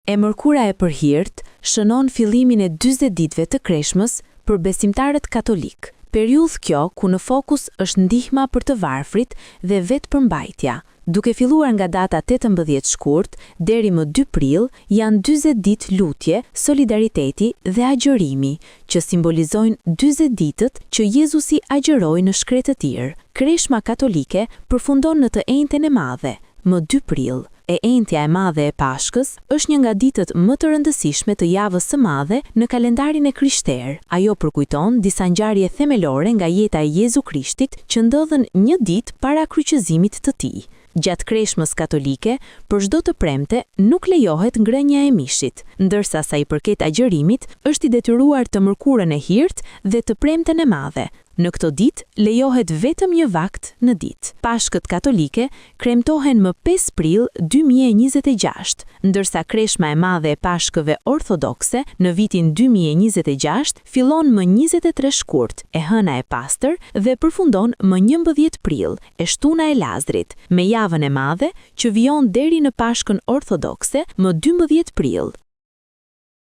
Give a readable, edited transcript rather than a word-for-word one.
E mërkura e përhirt shënon fillimin e 40 ditëve të Kreshmës për besimtarët katolik. Periudhë kjo ku në fokus është ndihma për të varfrit dhe vetë përmbajtja. Duke filluar nga data 18 shkurt deri më 2 prill, janë 40 ditë lutje, solidariteti dhe agjërimi, që simbolizojnë 40 ditët që Jezusi agjëroi në shkretë të tir. Kreshma katolike përfundon në të enjten e madhe, më 2 prill. E enjtja e madhe e Pashkës është një nga ditët më të rëndësishme të javës së madhe në kalendarin e krishterë. Ajo përkujton disa ngjarje themelore nga jeta e Jezu Krishtit që ndodhen një ditë para kryqëzimit të tij. Gjatë Kreshmës katolike, për çdo të premte nuk lejohet ngrënia e mishit, ndërsa sa i përket agjërimit, është i detyruar të mërkurën e hirt dhe të premten e madhe. Në këto ditë lejohet vetëm një vakt në ditë. Pashkët katolike kremtohen më 5 prill 2026, ndërsa Kreshma e madhe e Pashkëve ortodokse në vitin 2026 fillon më 23 shkurt, e hëna e pastër, dhe përfundon më 11 prill, e shtuna e Lazrit, me javën e madhe që vijon deri në Pashkën ortodokse më 12 prill.